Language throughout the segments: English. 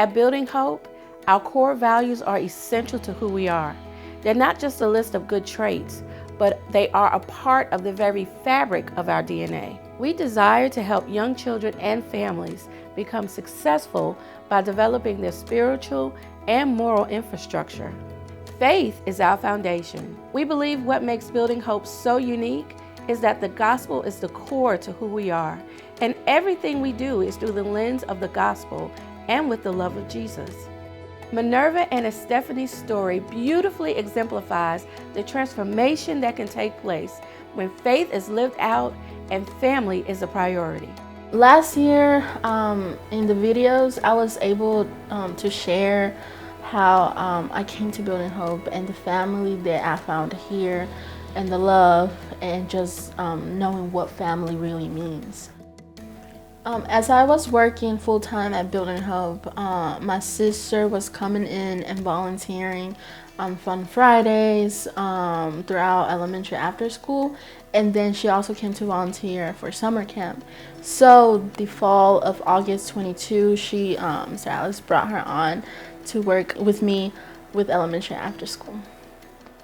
At Building Hope, our core values are essential to who we are. They're not just a list of good traits, but they are a part of the very fabric of our DNA. We desire to help young children and families become successful by developing their spiritual and moral infrastructure. Faith is our foundation. We believe what makes Building Hope so unique is that the gospel is the core to who we are, and everything we do is through the lens of the gospel and with the love of Jesus. Minerva and Estephanie's story beautifully exemplifies the transformation that can take place when faith is lived out and family is a priority. Last year in the videos, I was able to share how I came to Building Hope and the family that I found here and the love and just knowing what family really means. As I was working full-time at Building Hope, my sister was coming in and volunteering on Fun Fridays throughout elementary after school, and then she also came to volunteer for summer camp. So the fall of August 22, Mr. Alice brought her on to work with me with elementary after school.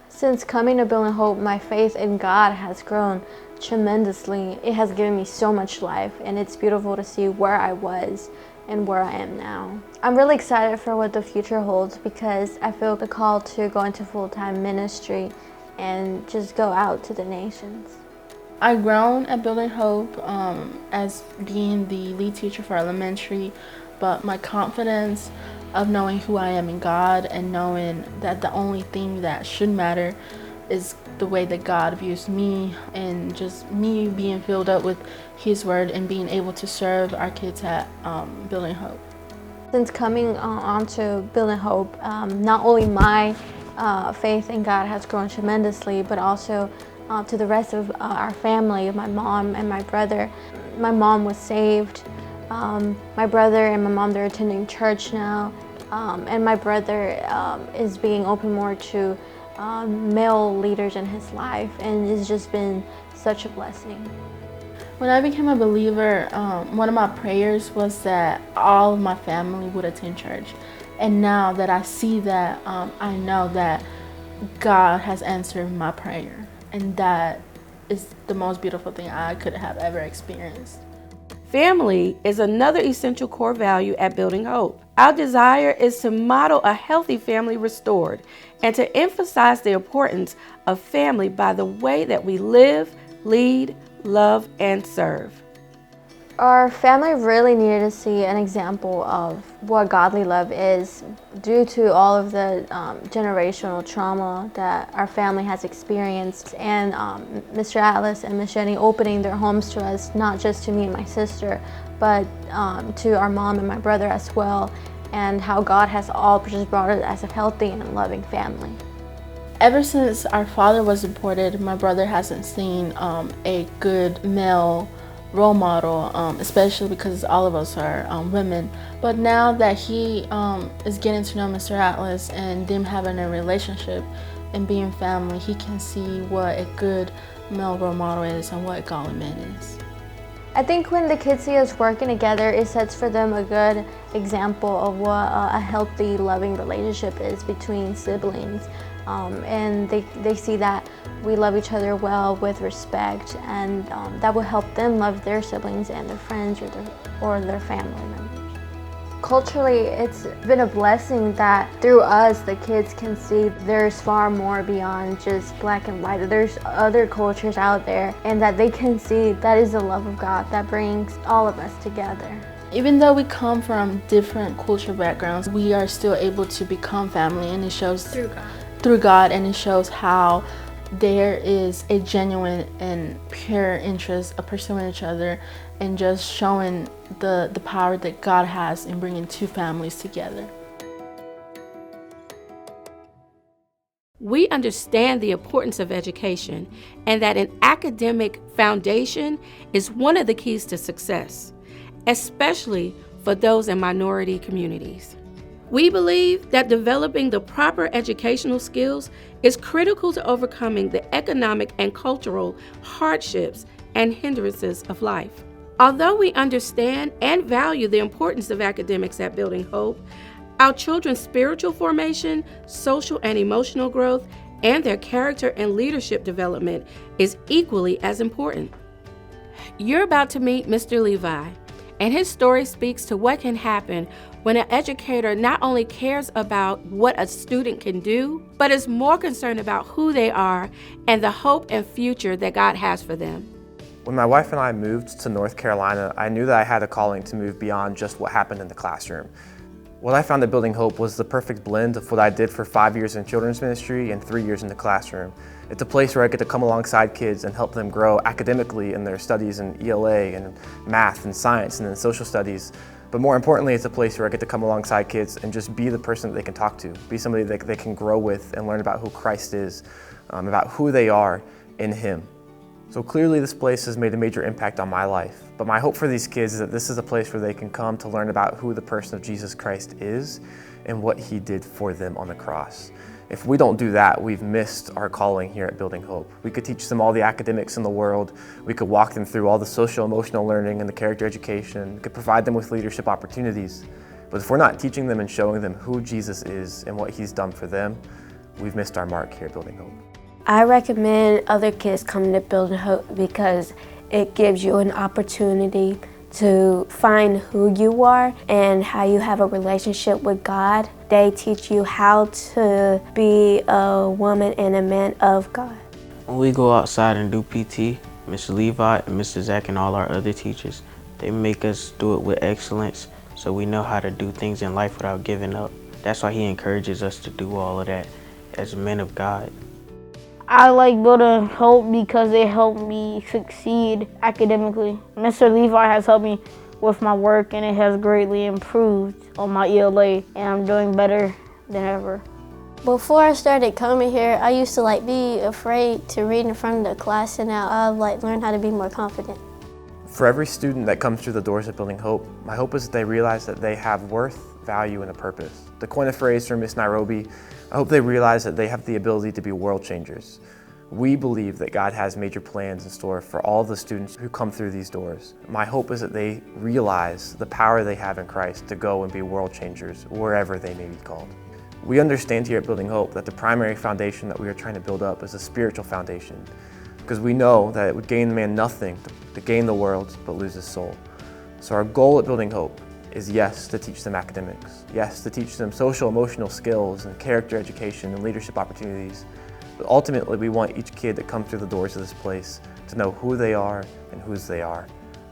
Since coming to Building Hope, my faith in God has grown tremendously. It has given me so much life, and it's beautiful to see where I was and where I am now. I'm really excited for what the future holds because I feel the call to go into full-time ministry and just go out to the nations. I've grown at Building Hope as being the lead teacher for elementary, but my confidence of knowing who I am in God and knowing that the only thing that should matter is the way that God views me, and just me being filled up with His Word and being able to serve our kids at Building Hope. Since coming on to Building Hope, not only my faith in God has grown tremendously, but also to the rest of our family, my mom and my brother. My mom was saved. My brother and my mom, they're attending church now, and my brother is being open more to male leaders in his life, and it's just been such a blessing. When I became a believer, one of my prayers was that all of my family would attend church. And now that I see that, I know that God has answered my prayer, and that is the most beautiful thing I could have ever experienced. Family is another essential core value at Building Hope. Our desire is to model a healthy family restored and to emphasize the importance of family by the way that we live, lead, love, and serve. Our family really needed to see an example of what godly love is due to all of the generational trauma that our family has experienced, and Mr. Atlas and Miss Jenny opening their homes to us, not just to me and my sister, but to our mom and my brother as well, and how God has all just brought us as a healthy and loving family. Ever since our father was deported, my brother hasn't seen a good male role model, especially because all of us are women. But now that he is getting to know Mr. Atlas and them having a relationship and being family, he can see what a good male role model is and what a godly man is. I think when the kids see us working together, it sets for them a good example of what a healthy, loving relationship is between siblings. And they see that we love each other well with respect, and that will help them love their siblings and their friends or their family members. Culturally, it's been a blessing that through us, the kids can see there's far more beyond just black and white. There's other cultures out there, and that they can see that is the love of God that brings all of us together. Even though we come from different cultural backgrounds, we are still able to become family, and it shows through God, and it shows how there is a genuine and pure interest of pursuing each other and just showing the power that God has in bringing two families together. We understand the importance of education and that an academic foundation is one of the keys to success, especially for those in minority communities. We believe that developing the proper educational skills is critical to overcoming the economic and cultural hardships and hindrances of life. Although we understand and value the importance of academics at Building Hope, our children's spiritual formation, social and emotional growth, and their character and leadership development is equally as important. You're about to meet Mr. Levi, and his story speaks to what can happen when an educator not only cares about what a student can do, but is more concerned about who they are and the hope and future that God has for them. When my wife and I moved to North Carolina, I knew that I had a calling to move beyond just what happened in the classroom. What I found at Building Hope was the perfect blend of what I did for 5 years in children's ministry and 3 years in the classroom. It's a place where I get to come alongside kids and help them grow academically in their studies in ELA and math and science and in social studies. But more importantly, it's a place where I get to come alongside kids and just be the person that they can talk to, be somebody that they can grow with and learn about who Christ is, about who they are in Him. So clearly this place has made a major impact on my life, but my hope for these kids is that this is a place where they can come to learn about who the person of Jesus Christ is and what He did for them on the cross. If we don't do that, we've missed our calling here at Building Hope. We could teach them all the academics in the world, we could walk them through all the social emotional learning and the character education, we could provide them with leadership opportunities, but if we're not teaching them and showing them who Jesus is and what He's done for them, we've missed our mark here at Building Hope. I recommend other kids coming to Building Hope because it gives you an opportunity to find who you are and how you have a relationship with God. They teach you how to be a woman and a man of God. When we go outside and do PT, Mr. Levi and Mr. Zach and all our other teachers, they make us do it with excellence so we know how to do things in life without giving up. That's why he encourages us to do all of that as men of God. I like Building Hope because it helped me succeed academically. Mr. Levi has helped me with my work and it has greatly improved on my ELA and I'm doing better than ever. Before I started coming here, I used to be afraid to read in front of the class, and now I've learned how to be more confident. For every student that comes through the doors of Building Hope, my hope is that they realize that they have worth, value, and a purpose. To coin a phrase from Miss Nairobi, I hope they realize that they have the ability to be world changers. We believe that God has major plans in store for all the students who come through these doors. My hope is that they realize the power they have in Christ to go and be world changers wherever they may be called. We understand here at Building Hope that the primary foundation that we are trying to build up is a spiritual foundation, because we know that it would gain man nothing to gain the world but lose his soul. So our goal at Building Hope is, yes, to teach them academics, yes, to teach them social emotional skills and character education and leadership opportunities, but ultimately we want each kid that comes through the doors of this place to know who they are and whose they are,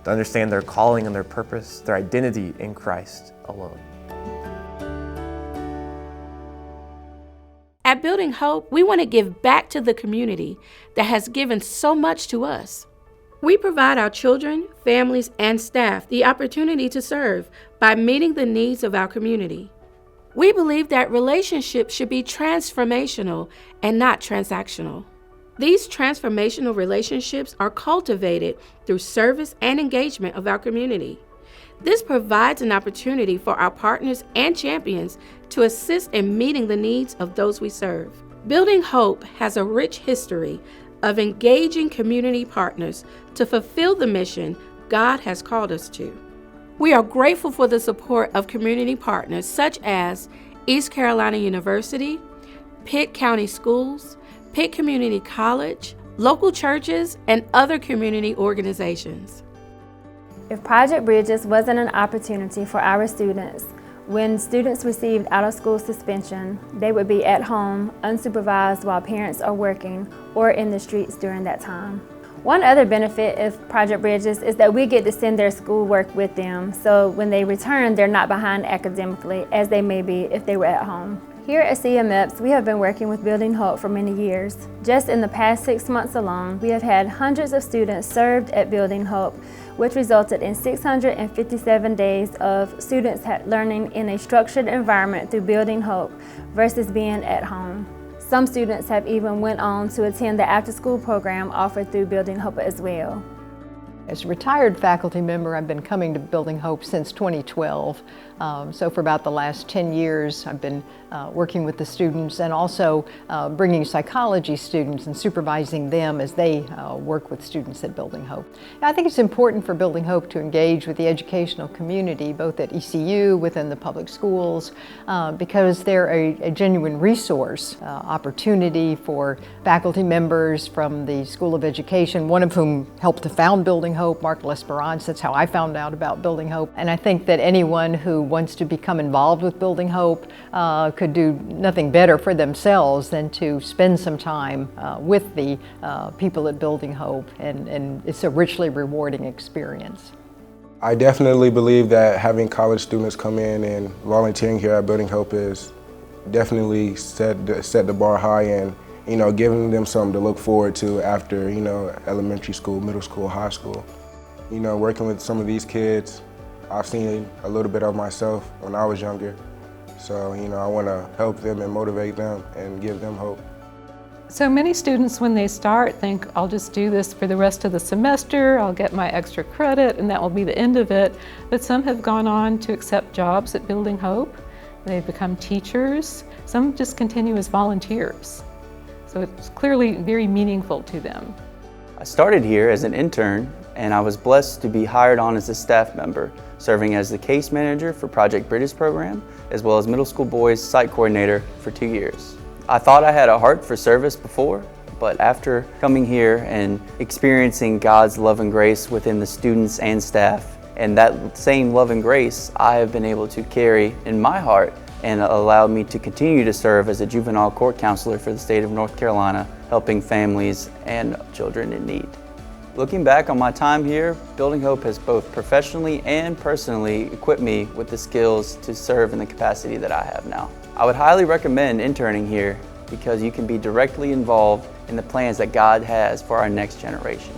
to understand their calling and their purpose, their identity in Christ alone. At Building Hope, we want to give back to the community that has given so much to us. We provide our children, families, and staff the opportunity to serve by meeting the needs of our community. We believe that relationships should be transformational and not transactional. These transformational relationships are cultivated through service and engagement of our community. This provides an opportunity for our partners and champions to assist in meeting the needs of those we serve. Building Hope has a rich history of engaging community partners to fulfill the mission God has called us to. We are grateful for the support of community partners such as East Carolina University, Pitt County Schools, Pitt Community College, local churches, and other community organizations. If Project Bridges wasn't an opportunity for our students, when students received out-of-school suspension, they would be at home, unsupervised while parents are working, or in the streets during that time. One other benefit of Project Bridges is that we get to send their schoolwork with them, so when they return, they're not behind academically as they may be if they were at home. Here at CMEPS, we have been working with Building Hope for many years. Just in the past 6 months alone, we have had hundreds of students served at Building Hope, which resulted in 657 days of students learning in a structured environment through Building Hope versus being at home. Some students have even went on to attend the after-school program offered through Building Hope as well. As a retired faculty member, I've been coming to Building Hope since 2012. So for about the last 10 years, I've been working with the students and also bringing psychology students and supervising them as they work with students at Building Hope. And I think it's important for Building Hope to engage with the educational community, both at ECU, within the public schools, because they're a genuine resource, opportunity for faculty members from the School of Education, one of whom helped to found Building Hope, Mark L'Esperance. That's how I found out about Building Hope. And I think that anyone who wants to become involved with Building Hope could do nothing better for themselves than to spend some time with the people at Building Hope, and it's a richly rewarding experience. I definitely believe that having college students come in and volunteering here at Building Hope is definitely set the bar high, and giving them something to look forward to after elementary school, middle school, high school. Working with some of these kids, I've seen a little bit of myself when I was younger. So, I want to help them and motivate them and give them hope. So many students, when they start, think, I'll just do this for the rest of the semester, I'll get my extra credit, and that will be the end of it. But some have gone on to accept jobs at Building Hope. They've become teachers. Some just continue as volunteers. So it's clearly very meaningful to them. I started here as an intern, and I was blessed to be hired on as a staff member, serving as the case manager for Project Bridges program, as well as middle school boys site coordinator for 2 years. I thought I had a heart for service before, but after coming here and experiencing God's love and grace within the students and staff, and that same love and grace I have been able to carry in my heart and allowed me to continue to serve as a juvenile court counselor for the state of North Carolina, helping families and children in need. Looking back on my time here, Building Hope has both professionally and personally equipped me with the skills to serve in the capacity that I have now. I would highly recommend interning here because you can be directly involved in the plans that God has for our next generation.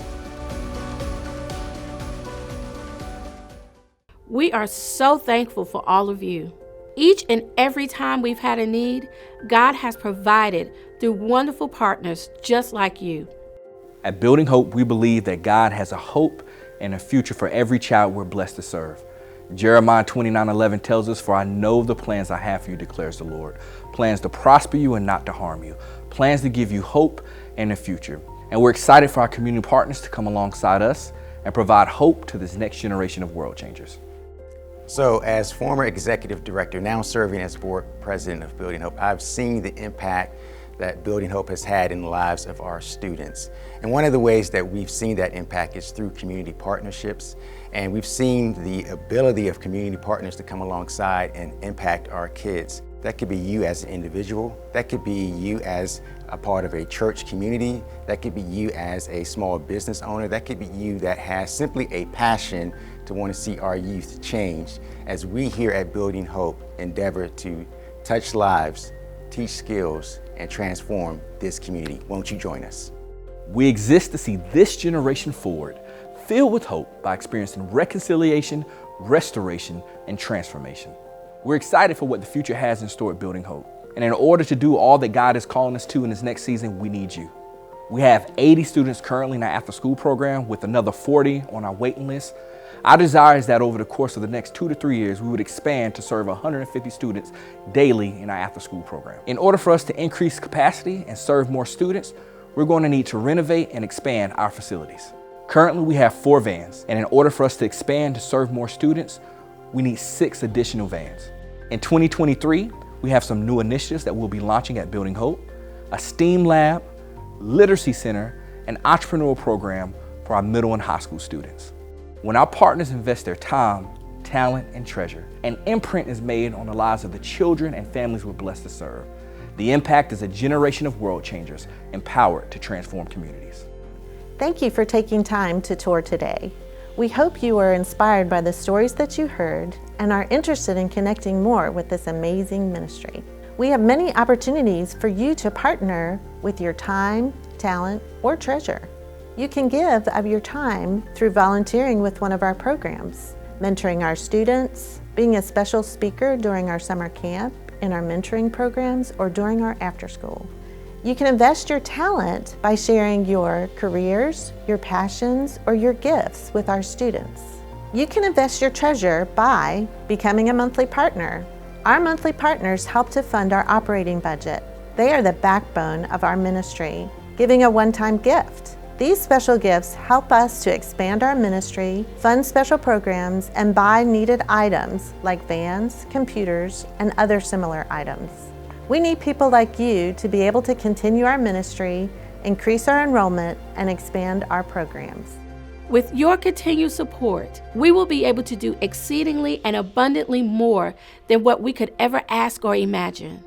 We are so thankful for all of you. Each and every time we've had a need, God has provided through wonderful partners just like you. At Building Hope, we believe that God has a hope and a future for every child we're blessed to serve. Jeremiah 29:11 tells us, "For I know the plans I have for you, declares the Lord. Plans to prosper you and not to harm you. Plans to give you hope and a future." And we're excited for our community partners to come alongside us and provide hope to this next generation of world changers. So as former executive director, now serving as board president of Building Hope, I've seen the impact that Building Hope has had in the lives of our students. And one of the ways that we've seen that impact is through community partnerships. And we've seen the ability of community partners to come alongside and impact our kids. That could be you as an individual, that could be you as a part of a church community, that could be you as a small business owner, that could be you that has simply a passion to want to see our youth change as we here at Building Hope endeavor to touch lives, teach skills, and transform this community. Won't you join us? We exist to see this generation forward, filled with hope by experiencing reconciliation, restoration, and transformation. We're excited for what the future has in store at Building Hope. And in order to do all that God is calling us to in this next season, we need you. We have 80 students currently in our after-school program with another 40 on our waiting list. Our desire is that over the course of the next 2 to 3 years, we would expand to serve 150 students daily in our after-school program. In order for us to increase capacity and serve more students, we're going to need to renovate and expand our facilities. Currently, we have 4 vans, and in order for us to expand to serve more students, we need 6 additional vans. In 2023, we have some new initiatives that we'll be launching at Building Hope: a STEAM lab, literacy center, and entrepreneurial program for our middle and high school students. When our partners invest their time, talent, and treasure, an imprint is made on the lives of the children and families we're blessed to serve. The impact is a generation of world changers empowered to transform communities. Thank you for taking time to tour today. We hope you were inspired by the stories that you heard and are interested in connecting more with this amazing ministry. We have many opportunities for you to partner with your time, talent, or treasure. You can give of your time through volunteering with one of our programs, mentoring our students, being a special speaker during our summer camp, in our mentoring programs, or during our after school. You can invest your talent by sharing your careers, your passions, or your gifts with our students. You can invest your treasure by becoming a monthly partner. Our monthly partners help to fund our operating budget. They are the backbone of our ministry, giving a one-time gift. These special gifts help us to expand our ministry, fund special programs, and buy needed items like vans, computers, and other similar items. We need people like you to be able to continue our ministry, increase our enrollment, and expand our programs. With your continued support, we will be able to do exceedingly and abundantly more than what we could ever ask or imagine.